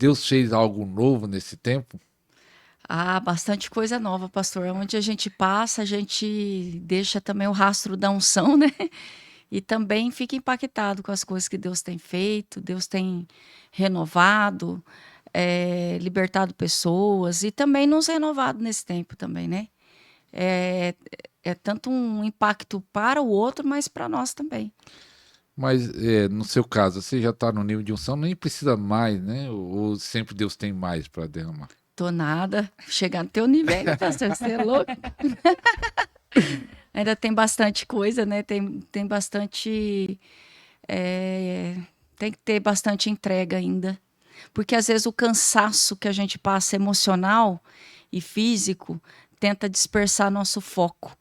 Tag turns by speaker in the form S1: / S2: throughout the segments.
S1: Deus fez algo novo nesse tempo?
S2: Ah, bastante coisa nova, pastor. Onde a gente passa, a gente deixa também o rastro da unção, né? E também fica impactado com as coisas que Deus tem feito, Deus tem renovado, libertado pessoas e também nos renovado nesse tempo também, né? É, é tanto um impacto para o outro, mas para nós também.
S1: Mas no seu caso, você já está no nível de unção, nem precisa mais, né? Ou sempre Deus tem mais para derramar?
S2: Tô nada, chegar no teu nível ainda, pastor, você é louco? Ainda tem bastante coisa, né? Tem bastante. é, Tem que ter bastante entrega ainda. Porque às vezes o cansaço que a gente passa emocional e físico tenta dispersar nosso foco.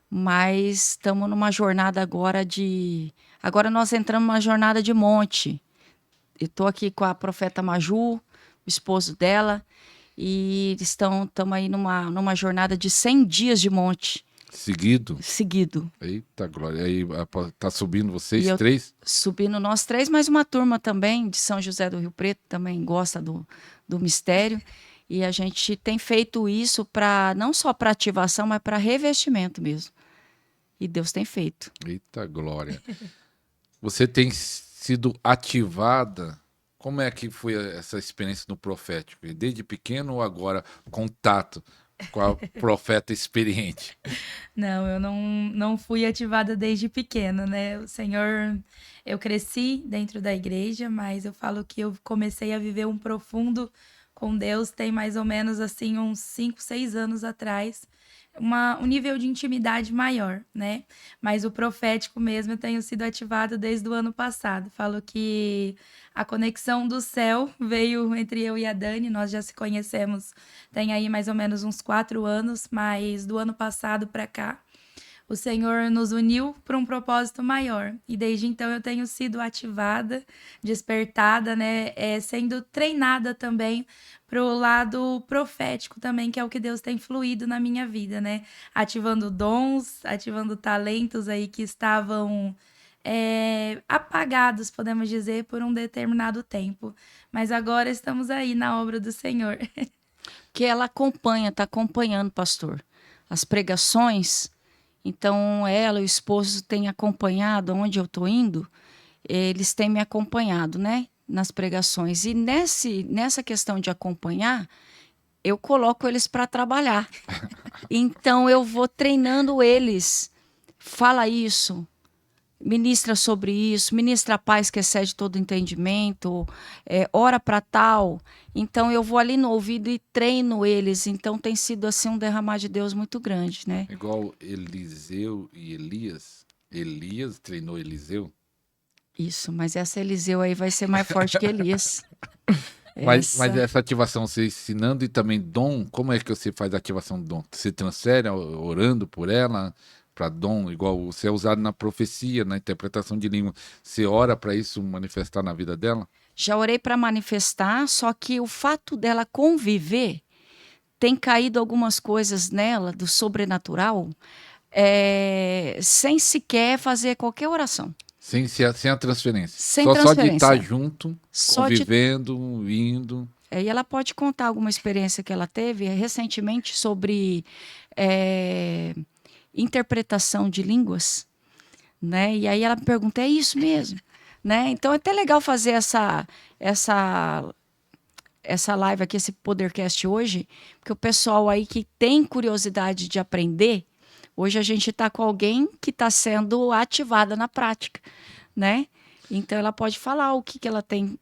S2: Mas estamos numa jornada agora de. Agora nós entramos numa jornada de monte. Eu estou aqui com a profeta Maju, o esposo dela, e estamos aí numa jornada de 100 dias de monte
S1: Seguido?
S2: seguido.
S1: Eita, glória. Aí tá subindo
S2: E
S1: vocês
S2: eu
S1: três?
S2: subindo nós três, mais uma turma também de São José do Rio Preto, também gosta do mistério. E a gente tem feito isso para não só para ativação, mas para revestimento mesmo. E Deus tem feito.
S1: Eita, glória. Você tem sido ativada. Como é que foi essa experiência no profético? Desde pequeno ou agora contato com a profeta experiente?
S3: Não, eu não fui ativada desde pequena, né? O Senhor, eu cresci dentro da igreja, mas eu falo que eu comecei a viver um profundo com Deus tem mais ou menos assim uns 5, 6 anos atrás. Um nível de intimidade maior, né? Mas o profético mesmo eu tenho sido ativado desde o ano passado. Falo que a conexão do céu veio entre eu e a Dani, nós já se conhecemos tem aí mais ou menos uns 4 anos, mas do ano passado para cá, o Senhor nos uniu para um propósito maior. E desde então eu tenho sido ativada, despertada, né? Sendo treinada também para o lado profético também, que é o que Deus tem fluído na minha vida, né? Ativando dons, ativando talentos aí que estavam apagados, podemos dizer, por um determinado tempo. Mas agora estamos aí na obra do Senhor.
S2: Que ela acompanha, está acompanhando, pastor, as pregações. Então, ela e o esposo têm acompanhado onde eu estou indo, eles têm me acompanhado, né? Nas pregações. E nessa questão de acompanhar, eu coloco eles para trabalhar. Então, eu vou treinando eles. Fala isso, ministra sobre isso, ministra a paz que excede todo entendimento, ora para tal. Então eu vou ali no ouvido e treino eles. Então tem sido assim um derramar de Deus muito grande, né?
S1: Igual Eliseu e Elias. Elias treinou Eliseu.
S2: Isso, mas essa Eliseu aí vai ser mais forte que Elias.
S1: Mas
S2: Essa.
S1: essa ativação você ensinando e também dom, como é que você faz a ativação do dom? Você transfere orando por ela para dom, igual você é usado na profecia, na interpretação de língua. Você ora para isso manifestar na vida dela?
S2: Já orei para manifestar, só que o fato dela conviver tem caído algumas coisas nela do sobrenatural, sem sequer fazer qualquer oração.
S1: Sem a transferência.
S2: Sem
S1: Só de estar
S2: transferência.
S1: junto,
S2: Só de.
S1: convivendo, indo.
S2: E ela pode contar alguma experiência que ela teve recentemente sobre é, interpretação de línguas, né? E aí ela me pergunta, é isso mesmo? Né? Então é até legal fazer essa live aqui, esse Podercast hoje, porque o pessoal aí que tem curiosidade de aprender, hoje a gente está com alguém que está sendo ativada na prática, né? Então ela pode falar o que ela tem.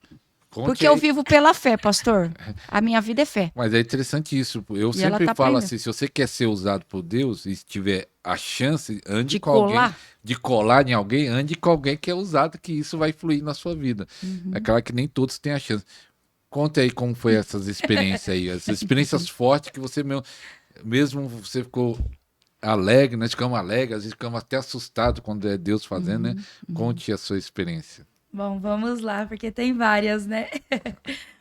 S1: Conte
S2: Porque eu
S1: aí.
S2: vivo pela fé, pastor. A minha vida é fé.
S1: Mas é interessante isso. Eu
S2: E ela
S1: sempre
S2: está
S1: falo
S2: aprendendo.
S1: assim, se você quer ser usado por Deus e tiver a chance, ande
S2: De
S1: com alguém,
S2: colar.
S1: de colar em alguém, ande com alguém que é usado, que isso vai fluir na sua vida. É claro que nem todos têm a chance. Conta aí como foi essas experiências aí, essas experiências fortes que você mesmo você ficou alegre, nós ficamos alegres, às vezes ficamos até assustados quando é Deus fazendo, né? Conte a sua experiência.
S3: Bom, vamos lá, porque tem várias, né?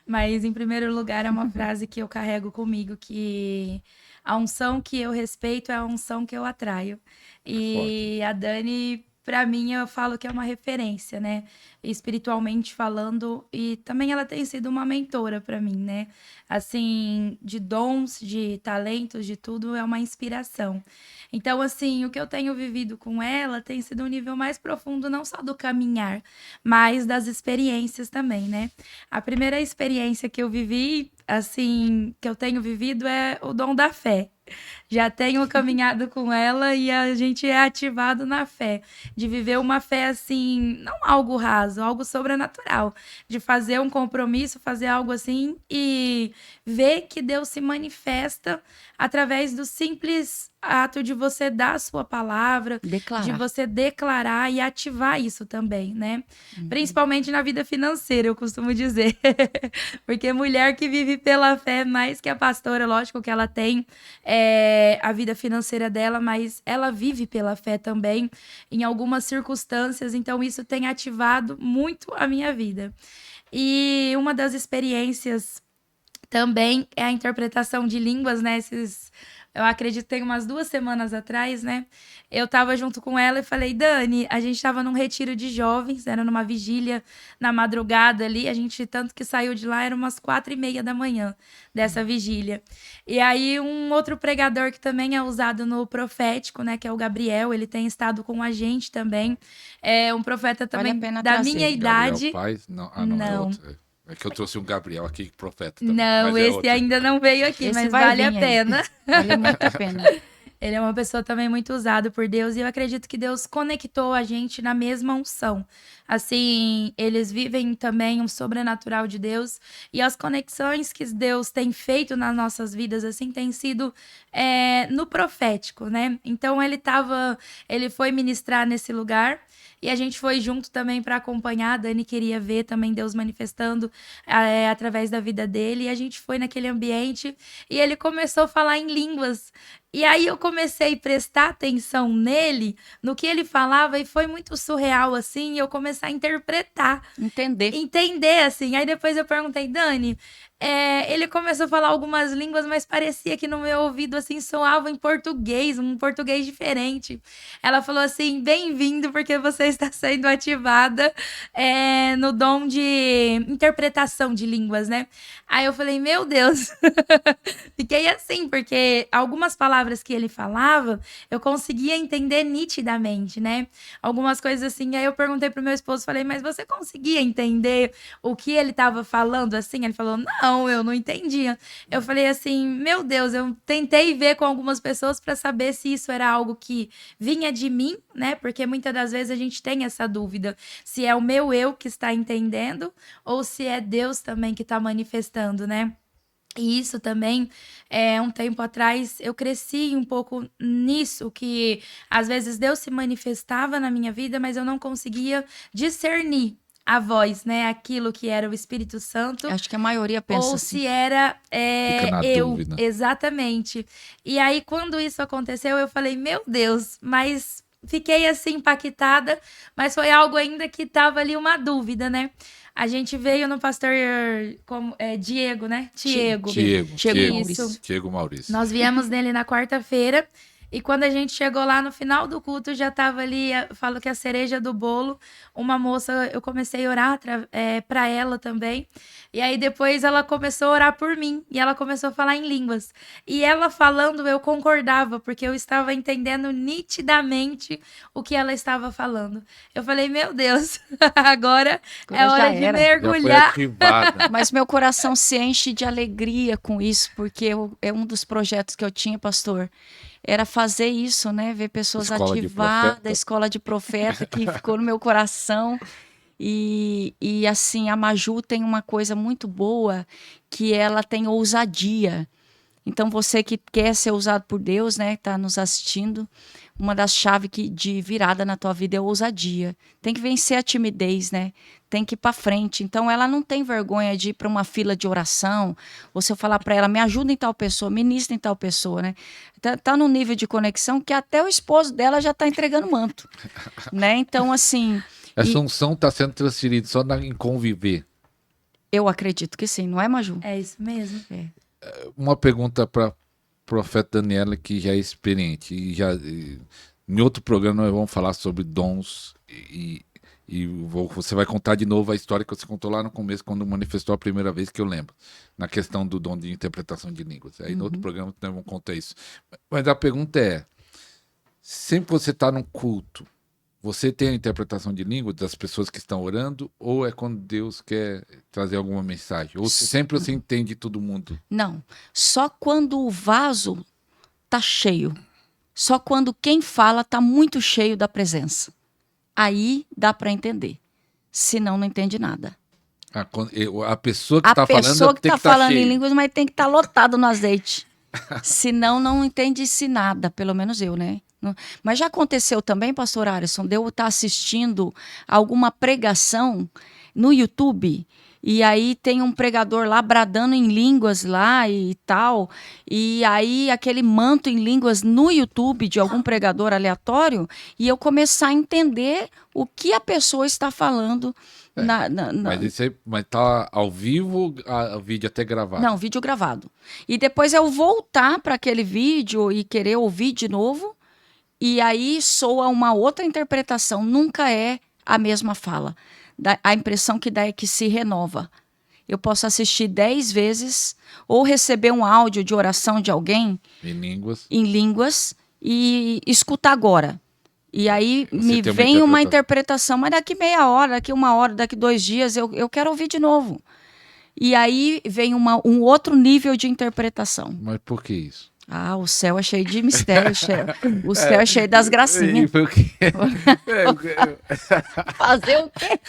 S3: Mas, em primeiro lugar, é uma frase que eu carrego comigo, que a unção que eu respeito é a unção que eu atraio.
S1: É forte.
S3: E a Dani para mim, eu falo que é uma referência, né? Espiritualmente falando, e também ela tem sido uma mentora para mim, né? Assim, de dons, de talentos, de tudo, é uma inspiração. Então, assim, o que eu tenho vivido com ela tem sido um nível mais profundo, não só do caminhar, mas das experiências também, né? A primeira experiência que eu vivi, assim, que eu tenho vivido é o dom da fé. Já tenho caminhado com ela e a gente é ativado na fé, de viver uma fé assim, não algo raso, algo sobrenatural, de fazer um compromisso, fazer algo assim e ver que Deus se manifesta através do simples ato de você dar a sua palavra, de
S2: Declarar.
S3: você declarar e ativar isso também, né? Principalmente na vida financeira, eu costumo dizer. Porque mulher que vive pela fé, mais que a pastora, lógico que ela tem a vida financeira dela, mas ela vive pela fé também em algumas circunstâncias, então isso tem ativado muito a minha vida. E uma das experiências também é a interpretação de línguas, né? Eu acredito que tem umas 2 semanas atrás, né? Eu tava junto com ela e falei, Dani, a gente tava num retiro de jovens, era numa vigília na madrugada ali, a gente tanto que saiu de lá, era umas 4:30 da manhã dessa vigília. E aí um outro pregador que também é usado no profético, né? Que é o Gabriel, ele tem estado com a gente também. É um profeta também
S2: Vale a pena
S3: da
S2: trazer.
S3: minha
S1: Gabriel
S3: idade.
S1: Paes? Não, não, é
S3: Não.
S1: outro. É que eu trouxe um Gabriel aqui, profeta também.
S3: Não,
S1: mas é
S3: esse
S1: outro.
S3: ainda não veio aqui,
S2: Esse
S3: mas
S2: vai
S3: vale a
S2: vir aí.
S3: pena.
S2: Vale muito a pena.
S3: Ele é uma pessoa também muito usada por Deus e eu acredito que Deus conectou a gente na mesma unção. Assim, eles vivem também um sobrenatural de Deus e as conexões que Deus tem feito nas nossas vidas, assim, tem sido no profético, né? Então, ele foi ministrar nesse lugar e a gente foi junto também para acompanhar. A Dani queria ver também Deus manifestando através da vida dele e a gente foi naquele ambiente e ele começou a falar em línguas. E aí eu comecei a prestar atenção nele, no que ele falava, e foi muito surreal, assim, e eu comecei a interpretar. Entender, assim. Aí depois eu perguntei, Dani, ele começou a falar algumas línguas, mas parecia que no meu ouvido, assim, soava em português, um português diferente. Ela falou assim, bem-vindo, porque você está sendo ativada no dom de interpretação de línguas, né? Aí eu falei, meu Deus. Fiquei assim, porque algumas palavras que ele falava, eu conseguia entender nitidamente, né? Algumas coisas assim. Aí eu perguntei pro meu esposo, falei, mas você conseguia entender o que ele estava falando assim? Ele falou, não, eu não entendia. Eu falei assim, meu Deus, eu tentei ver com algumas pessoas para saber se isso era algo que vinha de mim, né? Porque muitas das vezes a gente tem essa dúvida, se é o meu eu que está entendendo ou se é Deus também que está manifestando, né? E isso também, um tempo atrás, eu cresci um pouco nisso, que às vezes Deus se manifestava na minha vida, mas eu não conseguia discernir a voz, né? Aquilo que era o Espírito Santo.
S2: Acho que a maioria pensa
S3: ou
S2: assim.
S3: se era
S1: Fica na
S3: eu.
S1: dúvida.
S3: Exatamente. E aí, quando isso aconteceu, eu falei, meu Deus, mas fiquei assim impactada, mas foi algo ainda que estava ali uma dúvida, né? A gente veio no pastor Diego, né? Tiago.
S1: Tiago Maurício.
S3: Nós viemos nele na quarta-feira e quando a gente chegou lá no final do culto, já tava ali, falo que a cereja do bolo, uma moça, eu comecei a orar para ela também. E aí depois ela começou a orar por mim e ela começou a falar em línguas. E ela falando, eu concordava, porque eu estava entendendo nitidamente o que ela estava falando. Eu falei, meu Deus, agora é hora de mergulhar.
S1: Já foi ativada.
S2: Mas meu coração se enche de alegria com isso, porque é um dos projetos que eu tinha, pastor. Era fazer isso, né? Ver pessoas ativadas, escola de profeta, que ficou no meu coração. E assim, a Maju tem uma coisa muito boa, que ela tem ousadia. Então, você que quer ser usado por Deus, né? Está nos assistindo, uma das chaves de virada na tua vida é a ousadia. Tem que vencer a timidez, né? Tem que ir para frente. Então, ela não tem vergonha de ir para uma fila de oração, ou se eu falar para ela, me ajuda em tal pessoa, ministra em tal pessoa, né? Tá num nível de conexão que até o esposo dela já está entregando manto, né? Então, assim...
S1: Essa unção está sendo transferida só em conviver.
S2: Eu acredito que sim, não é, Maju?
S3: É isso mesmo.
S1: Uma pergunta para profeta Daniela, que já é experiente e já Em outro programa nós vamos falar sobre dons você vai contar de novo a história que você contou lá no começo, quando manifestou a primeira vez, que eu lembro, na questão do dom de interpretação de línguas. Aí no outro programa nós vamos contar isso. Mas a pergunta é, sempre que você está num culto, você tem a interpretação de língua das pessoas que estão orando, ou é quando Deus quer trazer alguma mensagem? Ou sempre você entende todo mundo?
S2: Não. Só quando o vaso tá cheio. Só quando quem fala tá muito cheio da presença. Aí dá para entender. Senão, não entende nada.
S1: A pessoa que está falando
S2: A pessoa que
S1: tem
S2: está
S1: que estar
S2: falando em
S1: cheio.
S2: línguas, mas tem que estar lotado no azeite. Senão, não entende-se nada. Pelo menos eu, né? Mas já aconteceu também, pastor Alisson, de eu estar assistindo alguma pregação no YouTube, e aí tem um pregador lá bradando em línguas lá e tal, e aí aquele manto em línguas no YouTube de algum pregador aleatório, e eu começar a entender o que a pessoa está falando.
S1: Mas tá ao vivo, o vídeo até gravado?
S2: Não, vídeo gravado. E depois eu voltar para aquele vídeo e querer ouvir de novo, e aí soa uma outra interpretação, nunca é a mesma fala. A impressão que dá é que se renova. Eu posso assistir 10 vezes ou receber um áudio de oração de alguém
S1: em línguas
S2: e escutar agora. E aí me vem uma interpretação, mas daqui meia hora, daqui 1 hora, daqui 2 dias, eu quero ouvir de novo. E aí vem um outro nível de interpretação.
S1: Mas por que isso?
S2: Ah, o céu é cheio de mistério, o céu é cheio das gracinhas. Fazer o quê?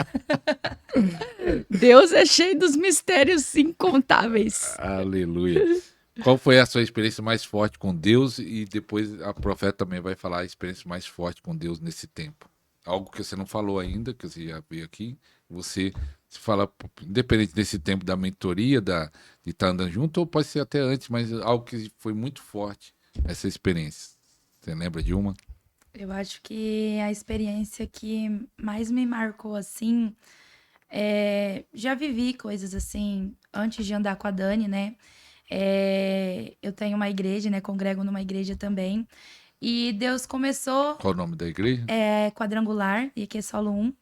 S2: Deus é cheio dos mistérios incontáveis.
S1: Aleluia. Qual foi a sua experiência mais forte com Deus? E depois a profeta também vai falar a experiência mais forte com Deus nesse tempo. Algo que você não falou ainda, que você já veio aqui. Você fala, independente desse tempo da mentoria, de estar andando junto, ou pode ser até antes, mas algo que foi muito forte, essa experiência. Você lembra de uma?
S3: Eu acho que a experiência que mais me marcou, assim, já vivi coisas assim, antes de andar com a Dani, né? Eu tenho uma igreja, né? Congrego numa igreja também. E Deus começou...
S1: Qual o nome da igreja?
S3: Quadrangular, e aqui é solo 1.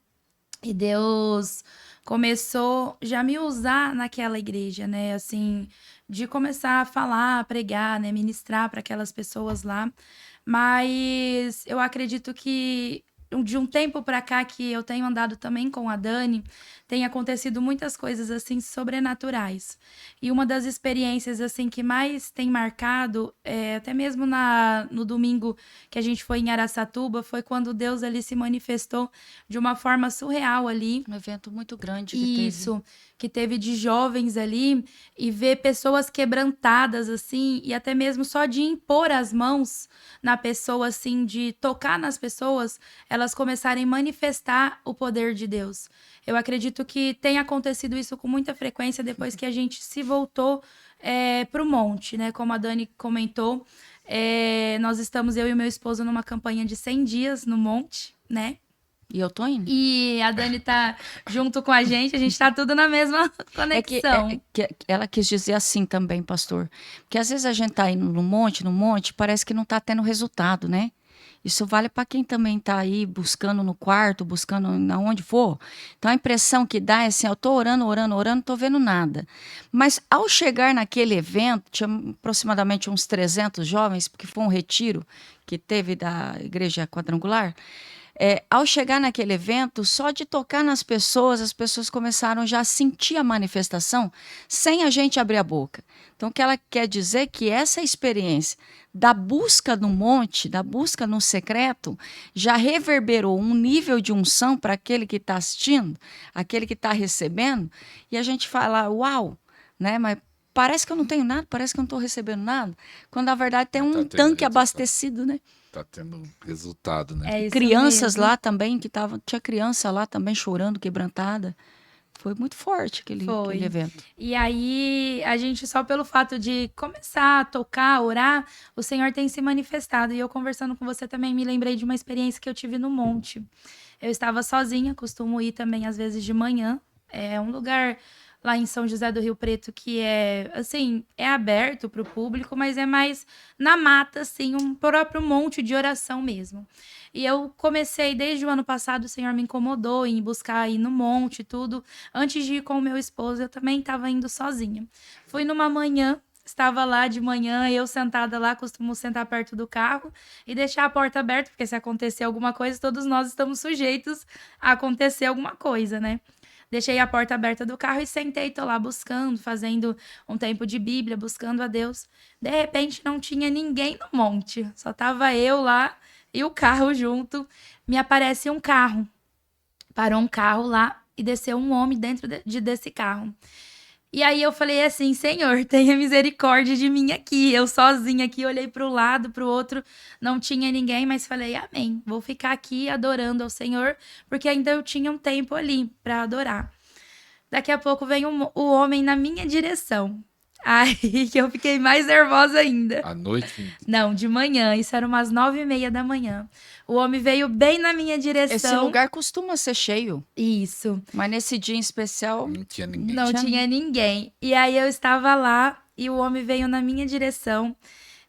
S3: E Deus começou já a me usar naquela igreja, né? Assim, de começar a falar, a pregar, né? Ministrar para aquelas pessoas lá. Mas eu acredito que de um tempo para cá que eu tenho andado também com a Dani, tem acontecido muitas coisas assim sobrenaturais. E uma das experiências assim que mais tem marcado, até mesmo no domingo que a gente foi em Araçatuba, foi quando Deus ali se manifestou de uma forma surreal ali.
S2: Um evento muito grande
S3: Que teve de jovens ali, e ver pessoas quebrantadas assim, e até mesmo só de impor as mãos na pessoa, assim, de tocar nas pessoas, elas começarem a manifestar o poder de Deus. Eu acredito que tem acontecido isso com muita frequência depois que a gente se voltou para o monte, né? Como a Dani comentou, nós estamos, eu e meu esposo, numa campanha de 100 dias no monte, né?
S2: E eu tô indo.
S3: E a Dani tá junto com a gente tá tudo na mesma conexão.
S2: Ela quis dizer assim também, pastor. Porque às vezes a gente tá indo no monte, parece que não tá tendo resultado, né? Isso vale para quem também tá aí buscando no quarto, buscando na onde for. Então a impressão que dá é assim, eu tô orando, não tô vendo nada. Mas ao chegar naquele evento, tinha aproximadamente uns 300 jovens, porque foi um retiro que teve da Igreja Quadrangular. Ao chegar naquele evento, só de tocar nas pessoas, as pessoas começaram já a sentir a manifestação sem a gente abrir a boca. Então, o que ela quer dizer é que essa experiência da busca no monte, da busca no secreto, já reverberou um nível de unção para aquele que está assistindo, aquele que está recebendo, e a gente fala, uau, né? Mas parece que eu não tenho nada, parece que eu não estou recebendo nada, quando na verdade tem um tanque abastecido, né?
S1: Tá tendo resultado, né?
S2: Crianças mesmo lá também, tinha criança lá também chorando, quebrantada. Foi muito forte aquele evento.
S3: E aí, a gente, só pelo fato de começar a tocar, orar, o Senhor tem se manifestado. E eu, conversando com você também, me lembrei de uma experiência que eu tive no monte. Eu estava sozinha, costumo ir também, às vezes, de manhã. É um lugar lá em São José do Rio Preto, que é, assim, é aberto para o público, mas é mais na mata, assim, um próprio monte de oração mesmo. E eu comecei, desde o ano passado, o Senhor me incomodou em buscar ir no monte e tudo. Antes de ir com o meu esposo, eu também estava indo sozinha. Fui numa manhã, estava lá de manhã, eu sentada lá, costumo sentar perto do carro e deixar a porta aberta, porque se acontecer alguma coisa, todos nós estamos sujeitos a acontecer alguma coisa, né? Deixei a porta aberta do carro e sentei, tô lá buscando, fazendo um tempo de Bíblia, buscando a Deus. De repente, não tinha ninguém no monte, só tava eu lá e o carro junto. Me aparece um carro. Parou um carro lá e desceu um homem dentro desse carro. E aí eu falei assim, Senhor, tenha misericórdia de mim aqui. Eu sozinha aqui, olhei para o lado, para o outro, não tinha ninguém, mas falei, amém. Vou ficar aqui adorando ao Senhor, porque ainda eu tinha um tempo ali para adorar. Daqui a pouco vem o homem na minha direção. Aí que eu fiquei mais nervosa ainda.
S1: À noite?
S3: Não, de manhã. Isso era umas 9h30 da manhã. O homem veio bem na minha direção.
S2: Esse lugar costuma ser cheio.
S3: Isso.
S2: Mas nesse dia em especial...
S1: Não tinha ninguém.
S3: Não tinha ninguém. E aí eu estava lá e o homem veio na minha direção.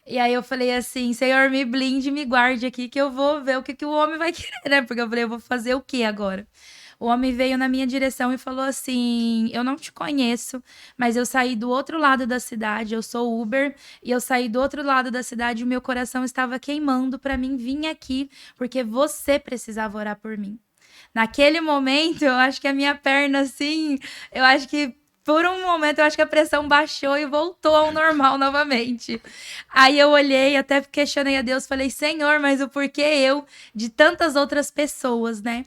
S3: E aí eu falei assim, Senhor, me blinde, me guarde aqui que eu vou ver o que o homem vai querer, né? Porque eu falei, eu vou fazer o que agora? O homem veio na minha direção e falou assim, eu não te conheço, mas eu saí do outro lado da cidade, eu sou Uber, e eu saí do outro lado da cidade e o meu coração estava queimando para mim vir aqui, porque você precisava orar por mim. Naquele momento, eu acho que a minha perna, assim, eu acho que por um momento, eu acho que a pressão baixou e voltou ao normal novamente. Aí eu olhei, até questionei a Deus, falei, Senhor, mas o porquê eu de tantas outras pessoas, né?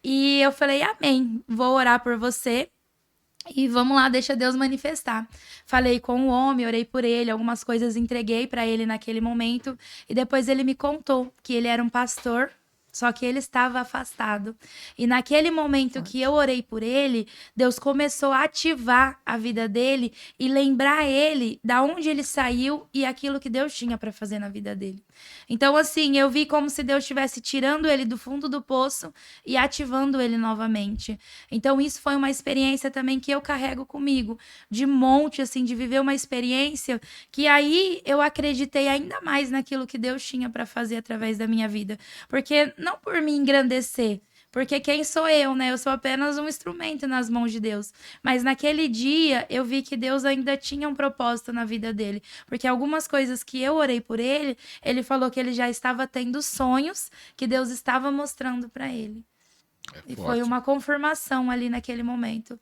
S3: E eu falei, amém, vou orar por você e vamos lá, deixa Deus manifestar. Falei com o homem, orei por ele, algumas coisas entreguei para ele naquele momento e depois ele me contou que ele era um pastor, só que ele estava afastado. E naquele momento que eu orei por ele, Deus começou a ativar a vida dele e lembrar ele da onde ele saiu e aquilo que Deus tinha para fazer na vida dele. Então, assim, eu vi como se Deus estivesse tirando ele do fundo do poço e ativando ele novamente. Então, isso foi uma experiência também que eu carrego comigo, de monte, assim, de viver uma experiência que aí eu acreditei ainda mais naquilo que Deus tinha para fazer através da minha vida. Porque não por me engrandecer, porque quem sou eu, né? Eu sou apenas um instrumento nas mãos de Deus. Mas naquele dia, eu vi que Deus ainda tinha um propósito na vida dele. Porque algumas coisas que eu orei por ele, ele falou que ele já estava tendo sonhos que Deus estava mostrando para ele. E foi uma confirmação ali naquele momento.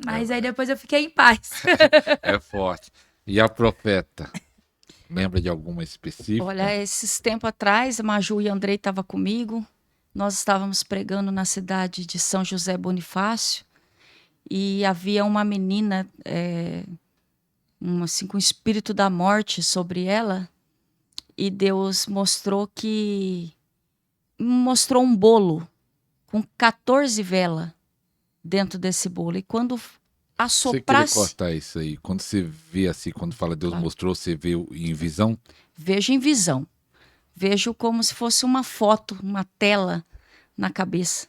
S3: Mas aí depois eu fiquei em paz.
S1: É forte. E a profeta? Lembra de alguma específica?
S2: Olha, esses tempos atrás, a Maju e Andrei estavam comigo. Nós estávamos pregando na cidade de São José Bonifácio. E havia uma menina assim, com o espírito da morte sobre ela. E Deus mostrou um bolo com 14 velas dentro desse bolo. E quando assoprasse...
S1: Você queria cortar isso aí? Quando você vê assim, quando fala Deus mostrou, você vê em visão?
S2: Vejo em visão. Vejo como se fosse uma foto, uma tela na cabeça,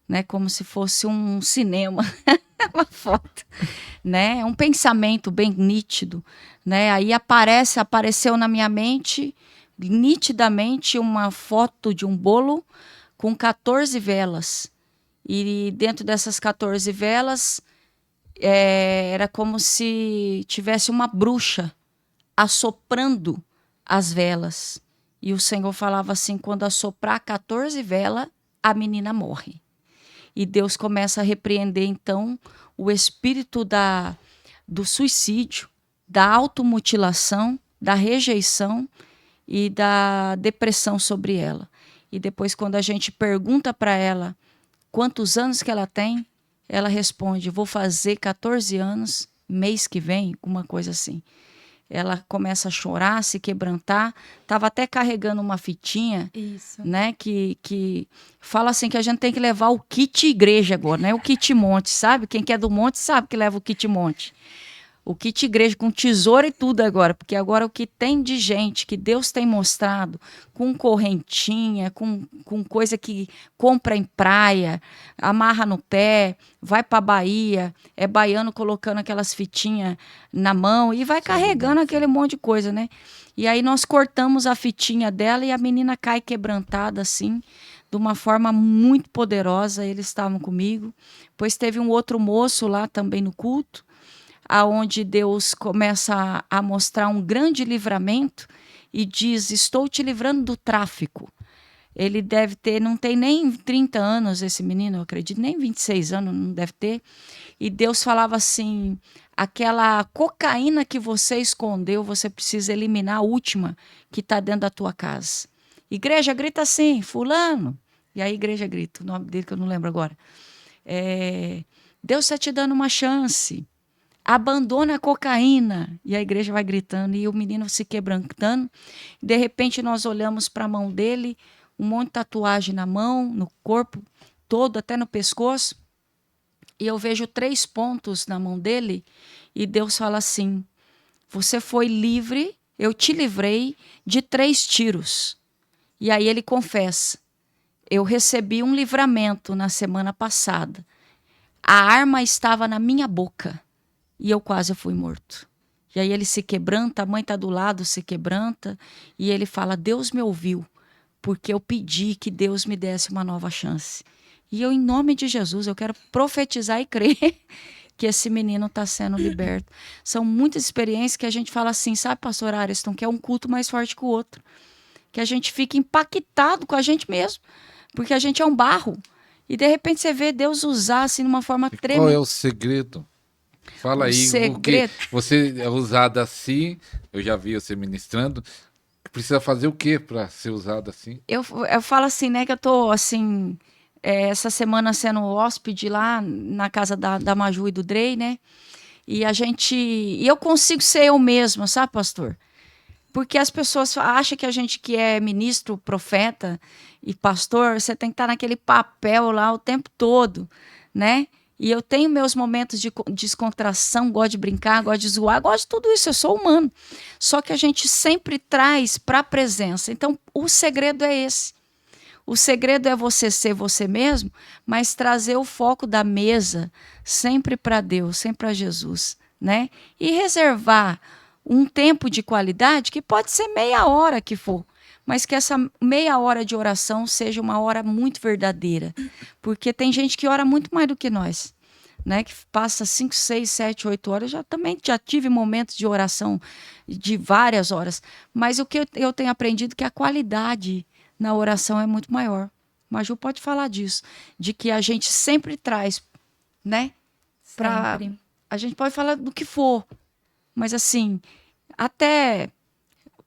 S2: né? Como se fosse um cinema, uma foto, né? Um pensamento bem nítido, né? Aí apareceu na minha mente, nitidamente, uma foto de um bolo com 14 velas. E dentro dessas 14 velas, era como se tivesse uma bruxa assoprando as velas. E o Senhor falava assim, quando assoprar 14 velas, a menina morre. E Deus começa a repreender, então, o espírito do suicídio, da automutilação, da rejeição e da depressão sobre ela. E depois, quando a gente pergunta para ela quantos anos que ela tem, ela responde, vou fazer 14 anos, mês que vem, uma coisa assim. Ela começa a chorar, se quebrantar. Estava até carregando uma fitinha,
S3: Isso.
S2: Né, que fala assim que a gente tem que levar o kit igreja agora, né? O kit monte, sabe? Quem quer do monte sabe que leva o kit monte. O kit igreja com tesoura e tudo agora, porque agora o que tem de gente que Deus tem mostrado com correntinha, com coisa que compra em praia, amarra no pé, vai para Bahia, é baiano colocando aquelas fitinhas na mão e vai carregando aquele monte de coisa, né? E aí nós cortamos a fitinha dela e a menina cai quebrantada assim, de uma forma muito poderosa. Eles estavam comigo. Pois teve um outro moço lá também no culto, aonde Deus começa a mostrar um grande livramento e diz: estou te livrando do tráfico. Ele deve ter, não tem nem 30 anos esse menino, eu acredito, nem 26 anos não deve ter. E Deus falava assim: aquela cocaína que você escondeu, você precisa eliminar a última que está dentro da tua casa. Igreja grita assim: fulano. E aí a igreja grita, o nome dele que eu não lembro agora. Deus está te dando uma chance. Abandona a cocaína. E a igreja vai gritando e o menino se quebrantando. De repente nós olhamos para a mão dele, um monte de tatuagem na mão, no corpo todo, até no pescoço. E eu vejo 3 pontos na mão dele e Deus fala assim: você foi livre, eu te livrei de 3 tiros. E aí ele confessa: eu recebi um livramento na semana passada. A arma estava na minha boca. E eu quase fui morto. E aí ele se quebranta, a mãe está do lado, se quebranta. E ele fala: Deus me ouviu, porque eu pedi que Deus me desse uma nova chance. E eu, em nome de Jesus, eu quero profetizar e crer que esse menino está sendo liberto. São muitas experiências que a gente fala assim, sabe, pastor Ariston, que é um culto mais forte que o outro. Que a gente fica impactado com a gente mesmo, porque a gente é um barro. E de repente você vê Deus usar assim de uma forma tremenda.
S1: Qual é o segredo? Fala aí,
S2: segredo.
S1: O que você é usado assim, eu já vi você ministrando, precisa fazer o que para ser usado assim?
S2: Eu falo assim, né, que eu tô assim, essa semana sendo hóspede lá na casa da Maju e do Drey, né, e eu consigo ser eu mesma, sabe, pastor? Porque as pessoas acham que a gente que é ministro, profeta e pastor, você tem que estar naquele papel lá o tempo todo, né? E eu tenho meus momentos de descontração, gosto de brincar, gosto de zoar, gosto de tudo isso, eu sou humano. Só que a gente sempre traz para a presença. Então, o segredo é esse. O segredo é você ser você mesmo, mas trazer o foco da mesa sempre para Deus, sempre para Jesus, né? E reservar um tempo de qualidade, que pode ser meia hora que for, mas que essa meia hora de oração seja uma hora muito verdadeira. Porque tem gente que ora muito mais do que nós, né? Que passa 5, 6, 7, 8 horas. Também já tive momentos de oração de várias horas. Mas o que eu tenho aprendido é que a qualidade na oração é muito maior. Maju pode falar disso. De que a gente sempre traz, né?
S3: Sempre.
S2: A gente pode falar do que for. Mas assim, até...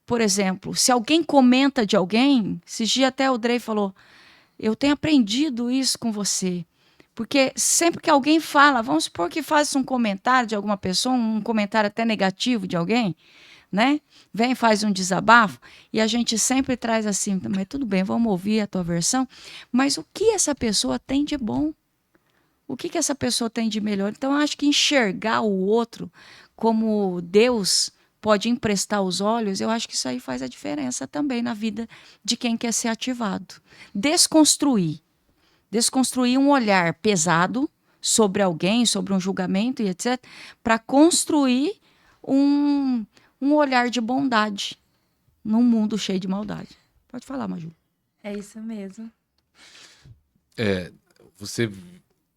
S2: Por exemplo, se alguém comenta de alguém, esses dias até o Drey falou: eu tenho aprendido isso com você. Porque sempre que alguém fala, vamos supor que faz um comentário de alguma pessoa, um comentário até negativo de alguém, né? Vem, faz um desabafo, e a gente sempre traz assim: mas tudo bem, vamos ouvir a tua versão, mas o que essa pessoa tem de bom? O que essa pessoa tem de melhor? Então, eu acho que enxergar o outro como Deus pode emprestar os olhos, eu acho que isso aí faz a diferença também na vida de quem quer ser ativado. Desconstruir um olhar pesado sobre alguém, sobre um julgamento e etc., para construir um olhar de bondade num mundo cheio de maldade. Pode falar, Maju.
S3: É isso mesmo.
S1: Você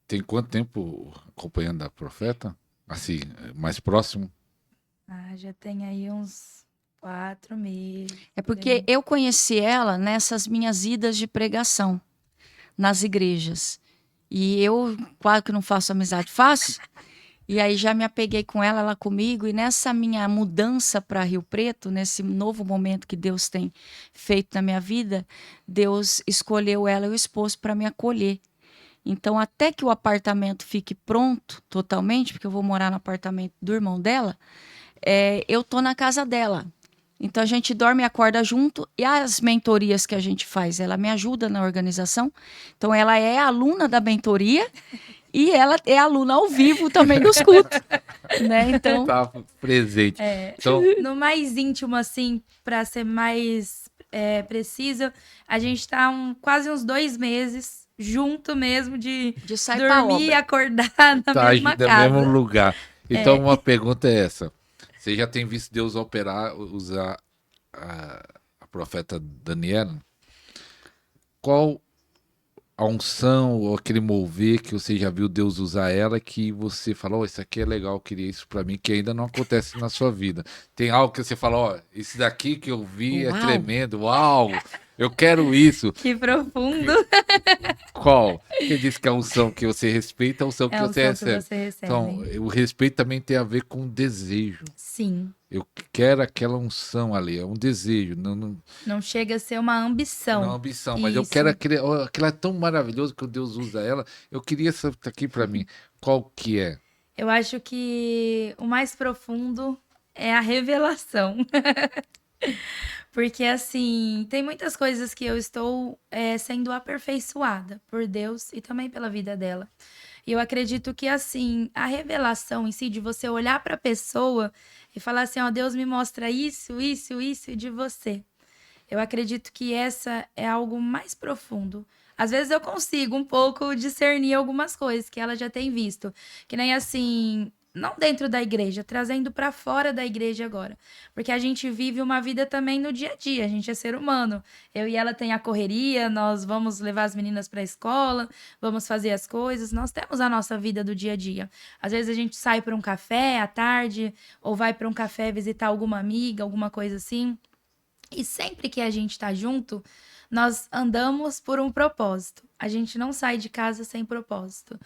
S1: tem quanto tempo acompanhando a Profeta? Assim, mais próximo?
S3: Já tem aí uns 4 meses.
S2: É porque eu conheci ela nessas minhas idas de pregação nas igrejas. E eu quase que não faço amizade fácil. E aí já me apeguei com ela, ela comigo. E nessa minha mudança para Rio Preto, nesse novo momento que Deus tem feito na minha vida, Deus escolheu ela e o esposo para me acolher. Então, até que o apartamento fique pronto totalmente, porque eu vou morar no apartamento do irmão dela, eu tô na casa dela. Então a gente dorme e acorda junto, e as mentorias que a gente faz, ela me ajuda na organização. Então ela é aluna da mentoria E ela é aluna ao vivo também dos cultos, né? Então,
S1: Tá presente. Então,
S3: No mais íntimo, assim, para ser mais preciso, a gente tá quase uns 2 meses junto mesmo de
S2: de sair pra
S3: dormir e
S2: obra.
S3: acordar na
S1: tá
S3: mesma
S1: no
S3: casa.
S1: mesmo lugar. Então, uma pergunta é essa. Você já tem visto Deus usar a profeta Daniela? Qual a unção ou aquele mover que você já viu Deus usar ela que você falou, isso aqui é legal, eu queria isso pra mim, que ainda não acontece na sua vida? Tem algo que você fala, ó, esse daqui que eu vi é
S2: Uau!
S1: tremendo, uau, eu quero isso.
S3: Que profundo
S1: Qual? Quem disse que a unção que você respeita é a unção que
S3: é o
S1: você
S3: som
S1: recebe?
S3: que você recebe.
S1: Então, o respeito também tem a ver com desejo.
S3: Sim.
S1: Eu quero aquela unção ali, é um desejo,
S3: Não chega a ser uma ambição.
S1: não é ambição, mas eu
S3: Isso.
S1: quero aquilo é tão maravilhoso que Deus usa ela. Eu queria essa aqui pra mim. Qual que é?
S3: Eu acho que o mais profundo é a revelação. Porque, assim, tem muitas coisas que eu estou sendo aperfeiçoada por Deus e também pela vida dela. E eu acredito que, assim, a revelação em si, de você olhar para a pessoa e falar assim, ó, Deus me mostra isso, isso, isso de você. Eu acredito que essa é algo mais profundo. Às vezes eu consigo um pouco discernir algumas coisas que ela já tem visto. Que nem assim, não dentro da igreja, trazendo para fora da igreja agora. Porque a gente vive uma vida também no dia a dia, a gente é ser humano. Eu e ela tem a correria, nós vamos levar as meninas para a escola, vamos fazer as coisas, nós temos a nossa vida do dia a dia. Às vezes a gente sai para um café à tarde, ou vai para um café visitar alguma amiga, alguma coisa assim. E sempre que a gente tá junto, nós andamos por um propósito. A gente não sai de casa sem propósito.